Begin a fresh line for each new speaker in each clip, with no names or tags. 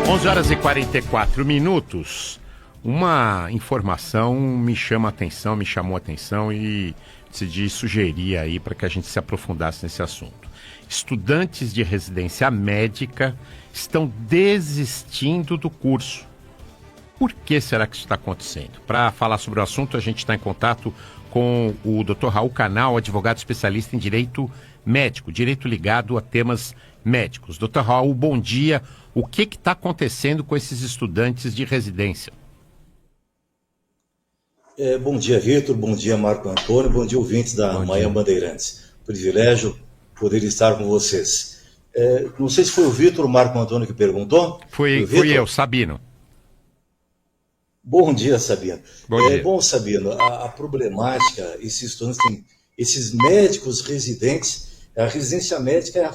11h44. Uma informação me chamou a atenção e decidi sugerir aí para que a gente se aprofundasse nesse assunto. Estudantes de residência médica estão desistindo do curso. Por que será que isso está acontecendo? Para falar sobre o assunto, a gente está em contato com o Dr. Raul Canal, advogado especialista em direito médico, direito ligado a temas médicos. Dr. Raul, bom dia. O que está acontecendo com esses estudantes de residência?
Bom dia, Vitor. Bom dia, Marco Antônio. Bom dia, ouvintes da Manhã Bandeirantes. Privilégio poder estar com vocês. Não sei se foi o Vitor ou o Marco Antônio que perguntou.
Fui eu, Sabino.
Bom dia, Sabino.
Bom dia.
Bom, Sabino, a problemática, esses estudantes têm, esses médicos residentes, a residência médica é a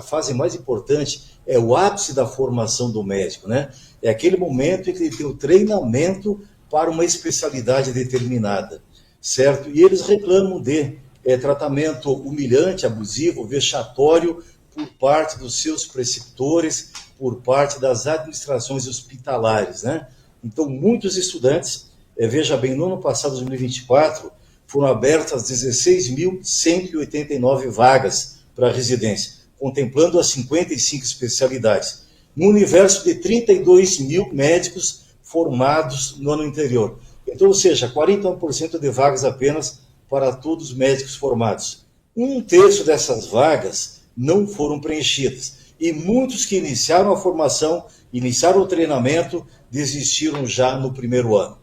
fase mais importante, é o ápice da formação do médico, né? É aquele momento em que ele tem o treinamento para uma especialidade determinada, certo? E eles reclamam de tratamento humilhante, abusivo, vexatório por parte dos seus preceptores, por parte das administrações hospitalares, né? Então, muitos estudantes, veja bem, no ano passado, 2024, foram abertas 16.189 vagas para residência, contemplando as 55 especialidades, no universo de 32 mil médicos formados no ano anterior. Então, ou seja, 41% de vagas apenas para todos os médicos formados. 1/3 dessas vagas não foram preenchidas. E muitos que iniciaram a formação, iniciaram o treinamento, desistiram já no primeiro ano.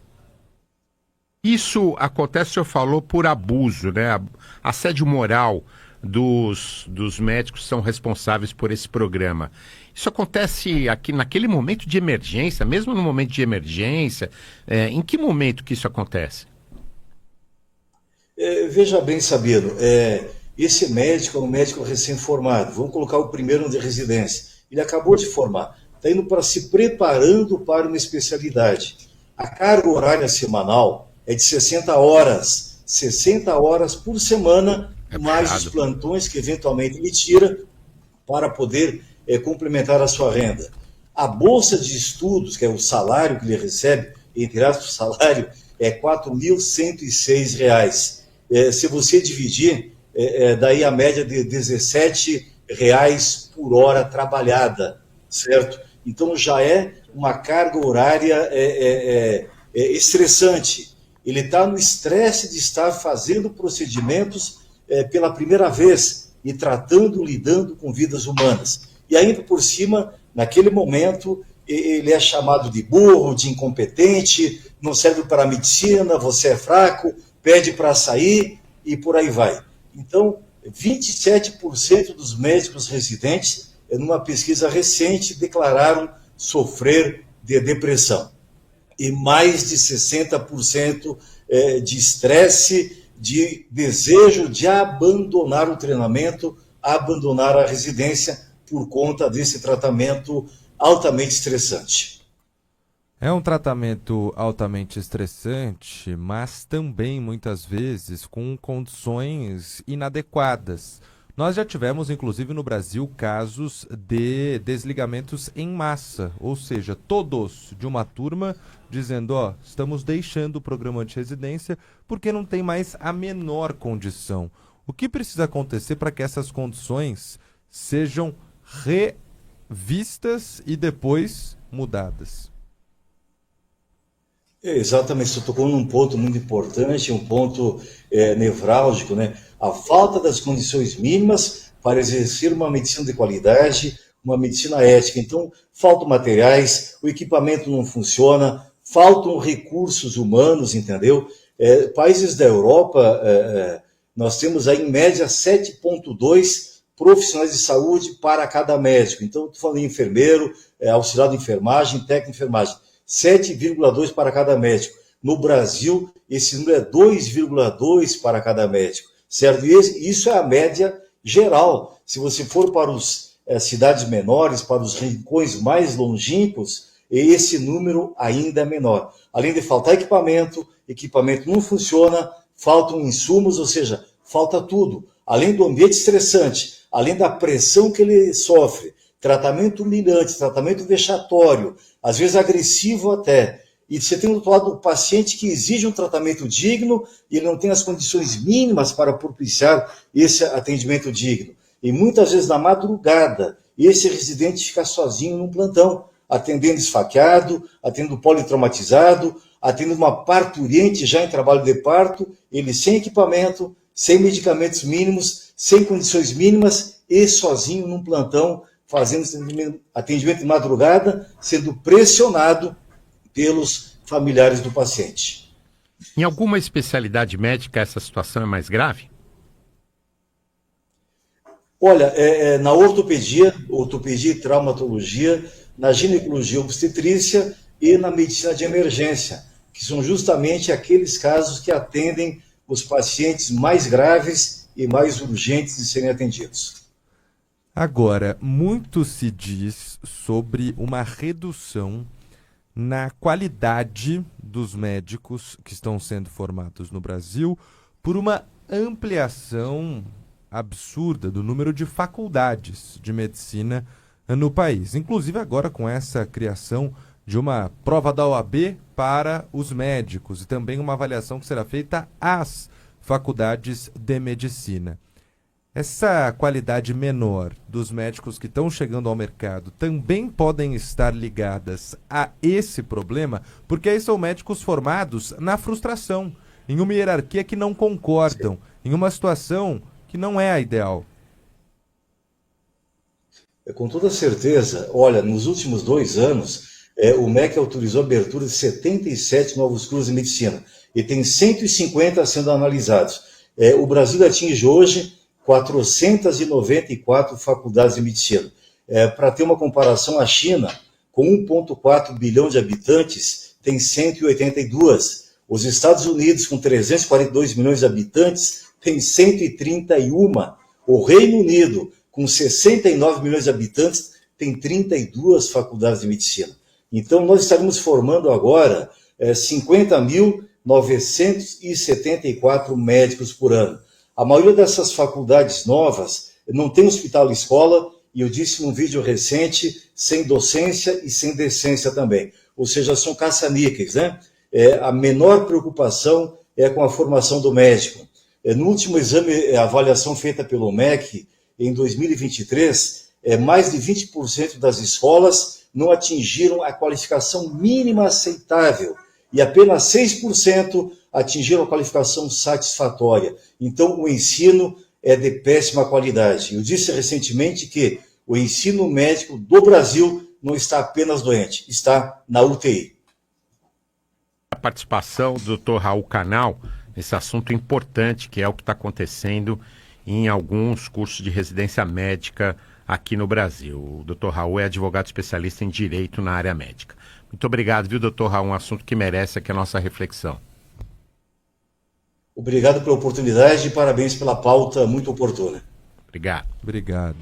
Isso acontece, o senhor falou, por abuso, né? Assédio moral dos médicos que são responsáveis por esse programa. Isso acontece aqui naquele momento de emergência, mesmo no momento de emergência? Em que momento que isso acontece?
Veja bem, Sabino, esse médico é um médico recém-formado, vamos colocar o primeiro de residência, ele acabou de formar, está indo para se preparando para uma especialidade. A carga horária semanal é de 60 horas por semana, mais os plantões que eventualmente ele tira para poder complementar a sua renda. A bolsa de estudos, que é o salário que ele recebe, entre aspas, o salário, é R$ 4.106. Se você dividir, daí a média de R$ 17 por hora trabalhada, certo? Então já é uma carga horária estressante. Ele está no estresse de estar fazendo procedimentos pela primeira vez e lidando com vidas humanas. E ainda por cima, naquele momento, ele é chamado de burro, de incompetente, não serve para a medicina, você é fraco, pede para sair e por aí vai. Então, 27% dos médicos residentes, numa pesquisa recente, declararam sofrer de depressão. E mais de 60% de estresse, de desejo de abandonar o treinamento, abandonar a residência por conta desse tratamento altamente estressante.
É um tratamento altamente estressante, mas também, muitas vezes, com condições inadequadas. Nós já tivemos, inclusive, no Brasil, casos de desligamentos em massa, ou seja, todos de uma turma dizendo, estamos deixando o programa de residência porque não tem mais a menor condição. O que precisa acontecer para que essas condições sejam revistas e depois mudadas?
Exatamente, você tocou num ponto muito importante, um ponto nevrálgico, né? A falta das condições mínimas para exercer uma medicina de qualidade, uma medicina ética. Então, faltam materiais, o equipamento não funciona, faltam recursos humanos, entendeu? Países da Europa, nós temos aí em média 7,2 profissionais de saúde para cada médico. Então, estou falando em enfermeiro, auxiliar de enfermagem, técnico de enfermagem. 7,2 para cada médico. No Brasil, esse número é 2,2 para cada médico, certo? E isso é a média geral. Se você for para as cidades menores, para os rincões mais longínquos, esse número ainda é menor. Além de faltar equipamento não funciona, faltam insumos, ou seja, falta tudo. Além do ambiente estressante, além da pressão que ele sofre, tratamento humilhante, tratamento vexatório, às vezes agressivo até. E você tem do outro lado o paciente que exige um tratamento digno e ele não tem as condições mínimas para propiciar esse atendimento digno. E muitas vezes na madrugada, esse residente fica sozinho num plantão, atendendo esfaqueado, atendendo politraumatizado, atendendo uma parturiente já em trabalho de parto, ele sem equipamento, sem medicamentos mínimos, sem condições mínimas e sozinho num plantão, fazendo atendimento de madrugada, sendo pressionado pelos familiares do paciente.
Em alguma especialidade médica essa situação é mais grave?
Olha, na ortopedia e traumatologia, na ginecologia obstetrícia e na medicina de emergência, que são justamente aqueles casos que atendem os pacientes mais graves e mais urgentes de serem atendidos.
Agora, muito se diz sobre uma redução na qualidade dos médicos que estão sendo formados no Brasil por uma ampliação absurda do número de faculdades de medicina no país. Inclusive agora com essa criação de uma prova da OAB para os médicos e também uma avaliação que será feita às faculdades de medicina. Essa qualidade menor dos médicos que estão chegando ao mercado também podem estar ligadas a esse problema, porque aí são médicos formados na frustração, em uma hierarquia que não concordam, em uma situação que não é a ideal.
Com toda certeza, olha, nos últimos 2 anos, o MEC autorizou a abertura de 77 novos cursos de medicina e tem 150 sendo analisados. O Brasil atinge hoje 494 faculdades de medicina. Para ter uma comparação, a China, com 1,4 bilhão de habitantes, tem 182. Os Estados Unidos, com 342 milhões de habitantes, tem 131. O Reino Unido, com 69 milhões de habitantes, tem 32 faculdades de medicina. Então, nós estaremos formando agora 50.974 médicos por ano. A maioria dessas faculdades novas não tem hospital-escola, e eu disse num vídeo recente, sem docência e sem decência também. Ou seja, são caça-níqueis, né? A menor preocupação é com a formação do médico. No último exame, a avaliação feita pelo MEC, em 2023, mais de 20% das escolas não atingiram a qualificação mínima aceitável e apenas 6% atingiram a qualificação satisfatória. Então, o ensino é de péssima qualidade. Eu disse recentemente que o ensino médico do Brasil não está apenas doente, está na UTI.
A participação do Dr. Raul Canal nesse assunto importante, que é o que está acontecendo em alguns cursos de residência médica aqui no Brasil. O Dr. Raul é advogado especialista em direito na área médica. Muito obrigado, viu, Dr. Raul? Um assunto que merece aqui a nossa reflexão.
Obrigado pela oportunidade e parabéns pela pauta muito oportuna.
Obrigado.
Obrigado.